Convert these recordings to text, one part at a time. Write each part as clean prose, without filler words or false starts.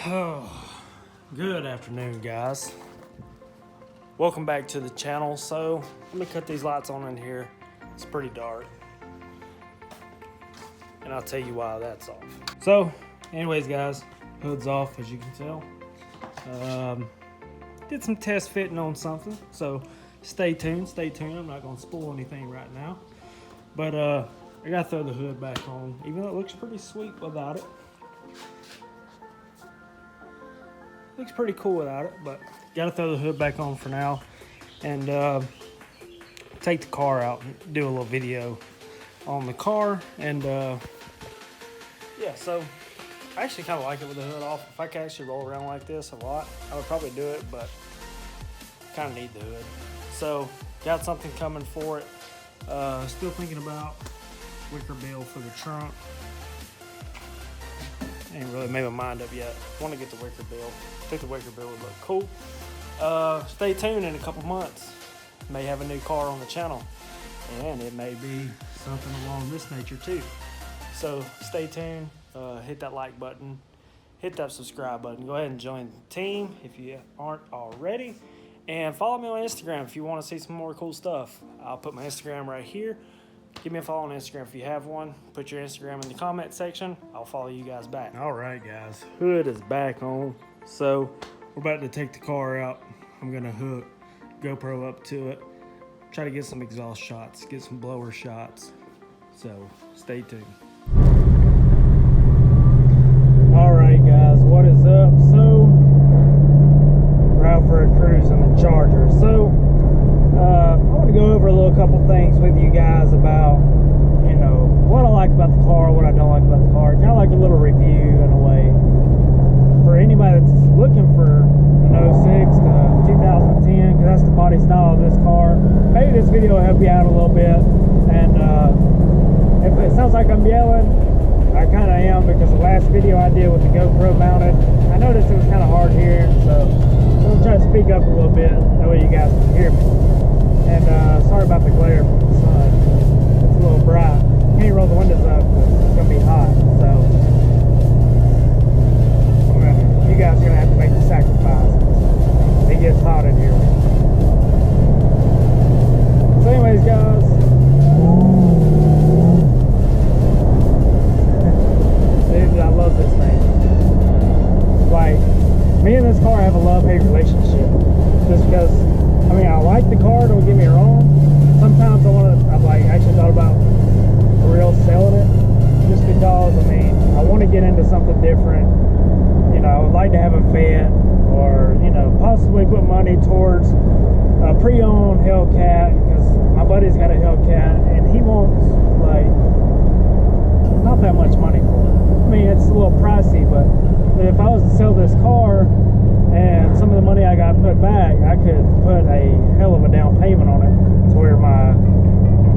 Oh, good afternoon, guys. Welcome back to the channel. So let me cut these lights on in here. It's pretty dark, and I'll tell you why that's off. So anyways, guys, hood's off, as you can tell. Did some test fitting on something, so stay tuned. I'm not going to spoil anything right now, but I gotta throw the hood back on, even though it looks pretty sweet without it. Looks pretty cool without it, but gotta throw the hood back on for now and take the car out and do a little video on the car. And yeah, so I actually kind of like it with the hood off. If I could actually roll around like this a lot, I would probably do it, but kind of need the hood. So got something coming for it. Still thinking about wicker bill for the trunk. Ain't really made my mind up yet. Want to get the wicker bill. I think the wicker bill would look cool. Stay tuned. In a couple months, may have a new car on the channel, and it may be something along this nature too. So stay tuned. Hit that like button, hit that subscribe button. Go ahead and join the team if you aren't already, and follow me on Instagram if you want to see some more cool stuff. I'll put my Instagram right here. Give me a follow on Instagram if you have one. Put your Instagram in the comment section. I'll follow you guys back. All right, guys. Hood is back on. So we're about to take the car out. I'm going to hook GoPro up to it. Try to get some exhaust shots. Get some blower shots. So stay tuned. All right, guys. What is up? So we're out for a cruise in the Charger. So I want to go over a little couple things with you guys about, you know, what I like about the car, what I don't like about the car. Kind of like a little review in a way for anybody that's looking for an 06 to 2010, because that's the body style of this car. Maybe this video will help you out a little bit. And if it sounds like I'm yelling, I kind of am, because the last video I did with the GoPro mounted, I noticed it was kind of hard here, so I'm gonna try to speak up a little bit, that way you guys can hear me. And sorry about the glare from the sun. It's a little bright. Can't roll the windows up because it's gonna be hot. So you guys are gonna have to make the sacrifice. It gets hot in here. So anyways, guys, dude, I love this thing. Like, me and this car have a love-hate relationship. Just because, I mean, I like the car, don't get me wrong. Sometimes I've like actually thought about for real selling it, just because, I mean, I want to get into something different. You know, I would like to have a vet, or, you know, possibly put money towards a pre-owned Hellcat, because my buddy's got a Hellcat and he wants, like, not that much money for it. I mean, it's a little pricey, but if I was to sell this car and some of the money I got put back, I could put a hell of a down payment on it, to where my,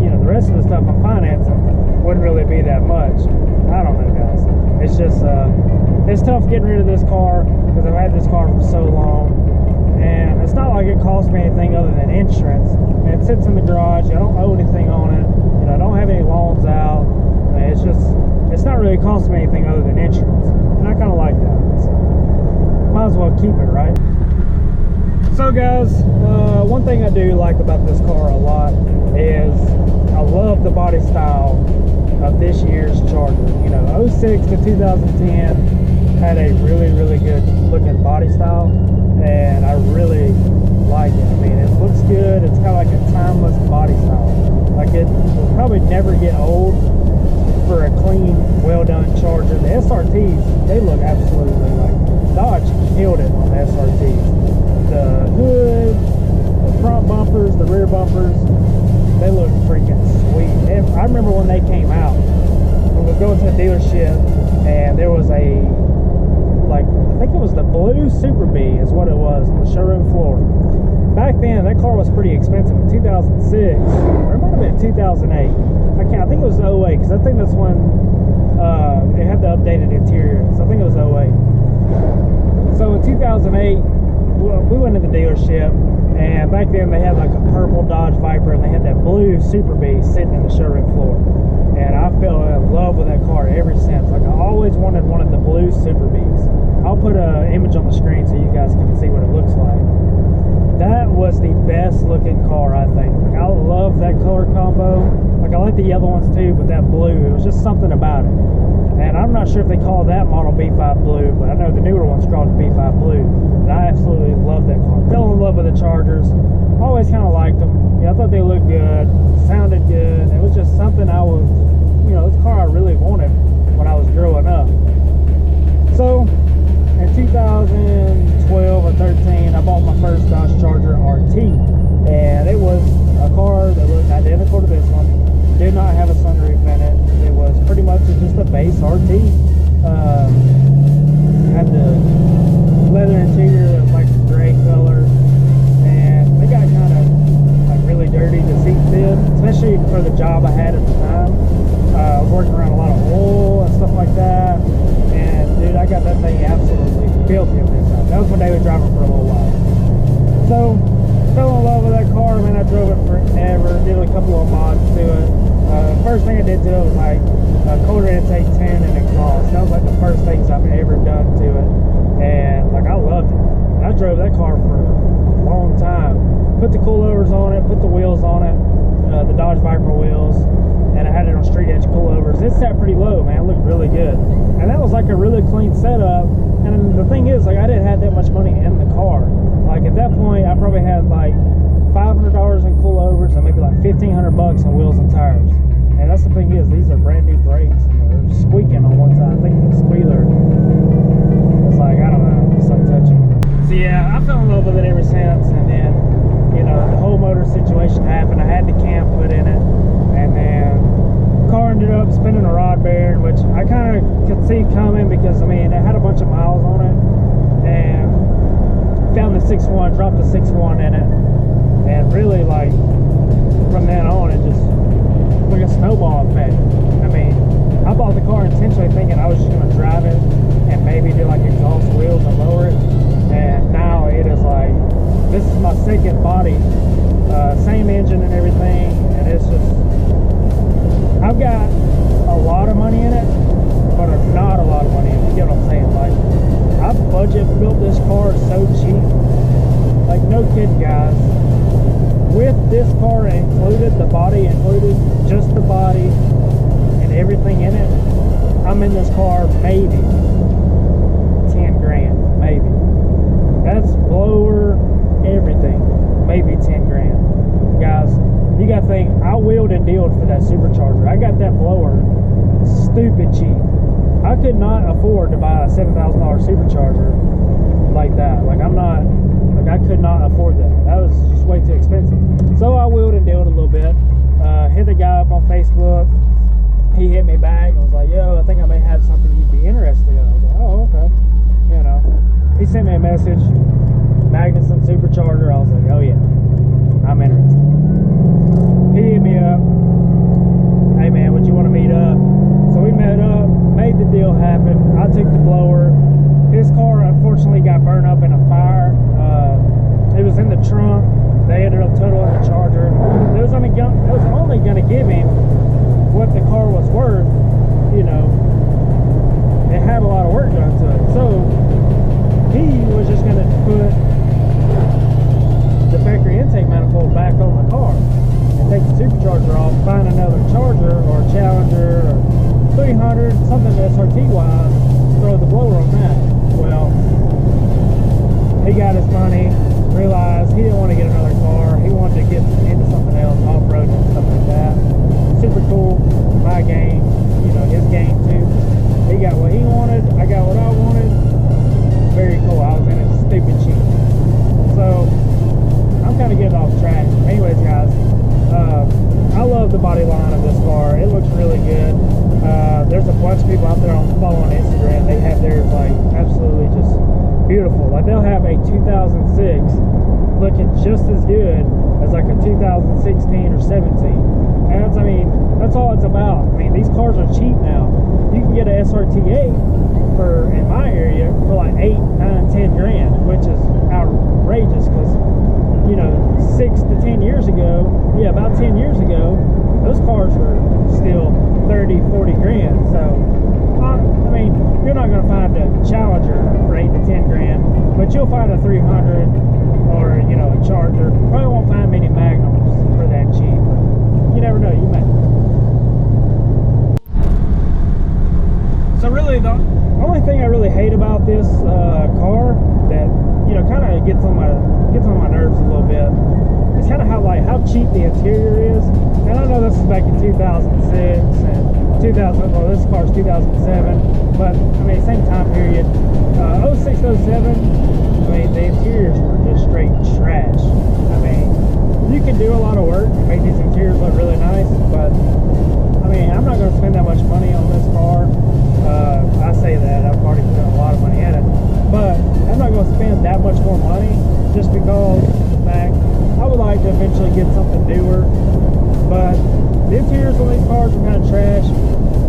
you know, the rest of the stuff I'm financing wouldn't really be that much. I don't know, guys. It's just, it's tough getting rid of this car, because I've had this car for so long, and it's not like it costs me anything other than insurance. It sits in the garage. I don't owe anything on it. You know, I don't have any loans out. It's just, it's not really costing me anything other than insurance, and I kind of like that. So might as well keep it, right? So guys, one thing I do like about this car a lot is I love the body style of this year's Charger. You know, 06 to 2010 had a really, really good looking body style, and I really like it. I mean, it looks good. It's kind of like a timeless body style. Like, it will probably never get old for a clean, well done Charger. The SRTs, they look absolutely like Dodge killed it on the SRTs. The hood, the front bumpers, the rear bumpers, they look freaking sweet. I remember when they came out, we were going to the dealership, and there was a, like, I think it was the blue Super B is what it was on the showroom floor. Back then, that car was pretty expensive in 2006, or it might have been 2008. I think it was 08, because I think that's when it had the updated interior. So I think it was 08. So in 2008, we went to the dealership, and back then they had like a purple Dodge Viper, and they had that blue Super B sitting in the showroom floor. And I fell in love with that car ever since. Like, I always wanted one of the blue Super Bs. I'll put a the other ones too, but that blue, it was just something about it. And I'm not sure if they call that model B5 Blue, but I know the newer one's called B5 Blue. And I absolutely love that car. Fell in love with the Chargers. Always kind of liked them. Yeah, I thought they looked good, sounded good. It was just something I was, you know, this car I really wanted when I was growing up. So in 2012 or 13, I bought my first Dodge Charger RT, and it was a car that looked identical to this one. Did not have a sunroof in it. It was pretty much just a base RT. Had the leather interior that was like a gray color, and they got kind of like really dirty. The seat did, especially for the job I had at the time. I was working around a lot of oil and stuff like that, and dude, I got that thing absolutely filthy at this time. That was when they were driving for a little while. So fell in love with that car. Man, I drove it forever. Did a couple of mods to it. First thing I did to it was like quarter intake 10 and exhaust. That was like the first things I've ever done to it, and like I loved it. I drove that car for a long time. Put the coilovers on it, put the wheels on it, the Dodge Viper wheels, and I had it on street edge coilovers. It sat pretty low, man. It looked really good, and that was like a really clean setup. And the thing is, like, I didn't have that much money in the car. Like at that point, I probably had like $500 in coilovers and maybe like $1,500 in wheels and tires. And that's the thing is, these are brand new brakes and they're squeaking on one side. I think the squealer was like, I don't know, it's like touching. So yeah, I fell in love with it ever since. And then, you know, the whole motor situation happened. I had the cam put in it, and then the car ended up spinning a rod bearing, which I kind of could see coming because I mean it had a bunch of miles on it, and found the 6.1, dropped the 6.1 in it, and really like from then on it just like a snowball effect. I mean, I bought the car intentionally thinking I was just going to drive it and maybe do like exhaust wheels and lower it, and now it is like, this is my second body, same engine and everything, and it's just, I've got a lot of money in it, but not a lot of money in it. You get what I'm saying? Like, I budget built this car so cheap, like no kidding, guys. With this car included, the body included, just the body and everything in it, I'm in this car maybe 10 grand, maybe. That's blower, everything, maybe 10 grand. Guys, you gotta think, I wheeled and dealed for that supercharger. I got that blower stupid cheap. I could not afford to buy a $7,000 supercharger like that. Like I could not afford that. That was just way too expensive. So I wheeled and dealed a little bit. Hit the guy up on Facebook. He hit me back and was like, yo, I think I may have something you'd be interested in. I was like, oh, okay. You know, he sent me a message, Magnuson supercharger. I was like, oh yeah, I'm interested. He hit me up, hey man, would you want to meet up? So we met up, made the deal happen. I took the blower. His car unfortunately got burned up in a fire. It was in the trunk. They ended up totaling the Charger. It was only going to give him what the car was worth. You know, it had a lot of work done to it. So he was just going to put the factory intake manifold back on the car and take the supercharger off, find another Charger or Challenger or 300, something SRT wise, throw the blower on that. Well, he got his money, realized he didn't want to get another car. He wanted to get into something else, off-road and stuff like that. Super cool. My game, you know, his game too. He got what he wanted, I got what I wanted. Very cool. I was in it stupid cheap. So I'm kind of getting off track. Anyways, guys, I love the body line of this car. It looks really good. There's a bunch of people out there following Instagram. They have theirs like absolutely just beautiful. Like they'll have a 2006 looking just as good as like a 2016 or 17. And that's, I mean, that's all it's about. I mean, these cars are cheap now. You can get an SRT8 for, in my area, for like 8, 9, 10 grand, which is outrageous because, you know, 6 to 10 years ago, yeah, about 10 years ago, those cars were still 30, 40 grand. So, I mean, you're not going to find a Challenger for 8 to 10 grand, but you'll find a 300 or, you know, a Charger. Probably won't find many Magnums for that cheap. You never know, you may. hate about this car that, you know, kind of gets on my nerves a little bit. It's kind of how cheap the interior is. And I know this is back in 2006 and 2000. Well, this car's 2007, but I mean, same time period. 06, 07. I mean, the interiors were just straight trash. I mean, you can do a lot of work and make these interiors look really nice, but I mean, I'm not going to spend that much money on this car. I say that I've already put a lot of money in it, but I'm not going to spend that much more money just because of the fact I would like to eventually get something newer. But the interiors on these cars are kind of trash.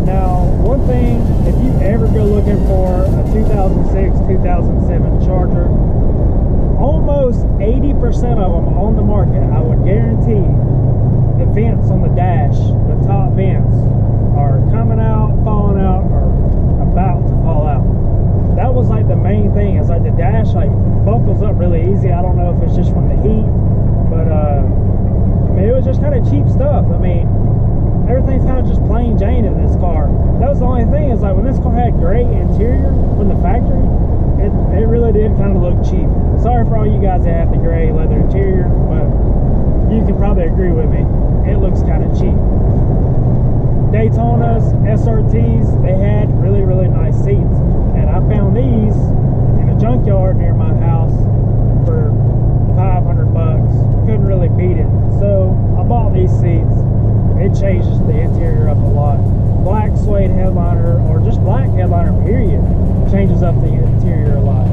Now, one thing, if you ever go looking for a 2006, 2007 Charger, almost 80% of them on the market, I would guarantee, the vents on the dash, the top vents, are coming out, falling out, or about to fall out. That was like the main thing. It's like the dash like buckles up really easy. I don't know if it's just from the heat, but I mean, it was just kind of cheap stuff. I mean, everything's kind of just plain Jane in this car. That was the only thing, is like when this car had gray interior from the factory, it really did kind of look cheap. Sorry for all you guys that have the gray leather interior, but you can probably agree with me. It looks kind of cheap. Daytonas, SRTs, they had really, really nice seats. And I found these in a junkyard near my house for $500. Couldn't really beat it. So I bought these seats. It changes the interior up a lot. Black suede headliner, or just black headliner period, changes up the interior a lot.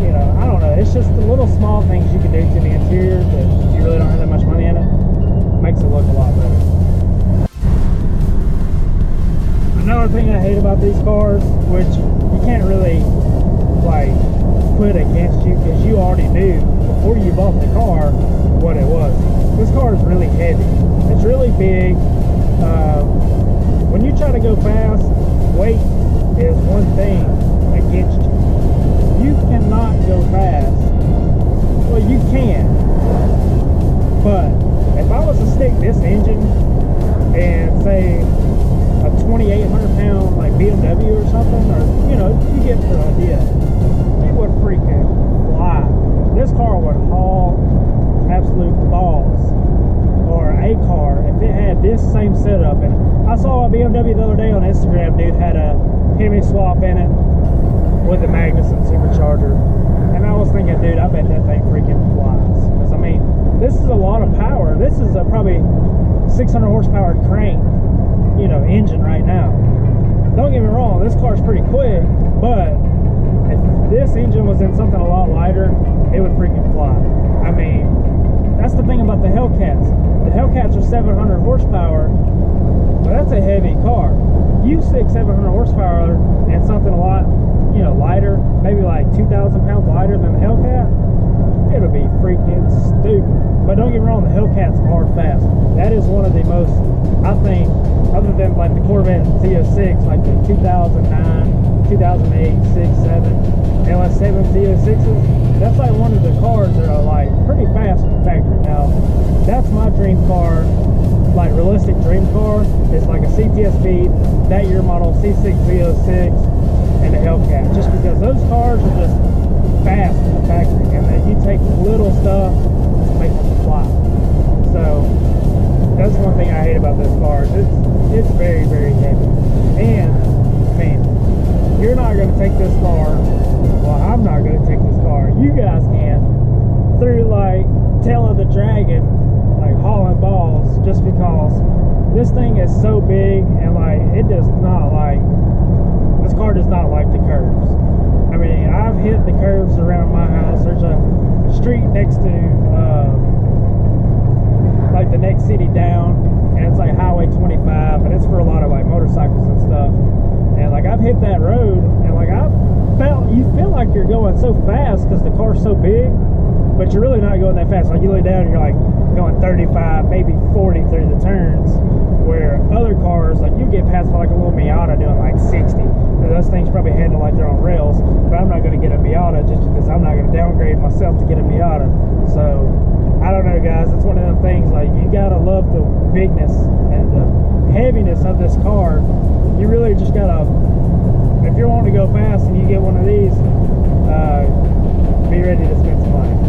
You know, I don't know. It's just the little small things you can do to the interior that if you really don't have that much money in it, makes it look a lot better. Another thing I hate about these cars, which you can't really like put against you because you already knew before you bought the car what it was. This car is really heavy. It's really big. When you try to go fast, weight is one thing against you. You cannot go fast. Well, you can. But if I was to stick this engine and say a 2,800 pound like BMW or something, or you know, you get the idea, it would freaking fly. This car would haul absolute balls. Or a car, if it had this same setup. And I saw a BMW the other day on Instagram, dude had a Hemi swap in it with a Magnuson supercharger, and I was thinking, dude, I bet that thing freaking flies. Because I mean, this is a lot of power. This is a probably 600 horsepower crank, you know, engine right now. Don't get me wrong, this car's pretty quick, but if this engine was in something a lot lighter, it would freaking fly. I mean, that's the thing about the Hellcats. The Hellcats are 700 horsepower, but that's a heavy car. You stick 700 horsepower and something a lot, you know, lighter, maybe like 2,000 pounds lighter than the Hellcat, it'll be freaking stupid. But don't get me wrong, the Hellcats are fast. That is one of the most, I think, other than like the Corvette Z06, like the 2009, 2008, 6, 7, LS7 Z06s, that's like one of the cars that are like pretty fast in the factory. Now, that's my dream car, like realistic dream car, is like a CTSV, that year model C6 Z06, and a Hellcat, just because those cars are just fast in the factory, and then you take little stuff to make them fly. So that's one thing I hate about this car. It's very, very heavy. And I mean, you're not going to take this car, well, I'm not going to take this car, you guys can, through like Tail of the Dragon, like hauling balls, just because this thing is so big, and like it does not like, this car does not like the curves. I mean, I've hit the curves around my house. There's a street next to like the next city down, and it's like Highway 25, and it's for a lot of like motorcycles and stuff. And like I've hit that road, and like you feel like you're going so fast because the car's so big, but you're really not going that fast. Like you look down and you're like going 35, maybe 40 through the turns, where other cars, like you get past by like a little Miata doing like 60. And those things probably handle like they're on rails, but I'm not going to get a Miata just because I'm not going to downgrade myself to get a Miata. So I don't know, guys, it's one of them things, like you gotta love the bigness and the heaviness of this car. You really just gotta, if you're wanting to go fast and you get one of these, be ready to spend some money.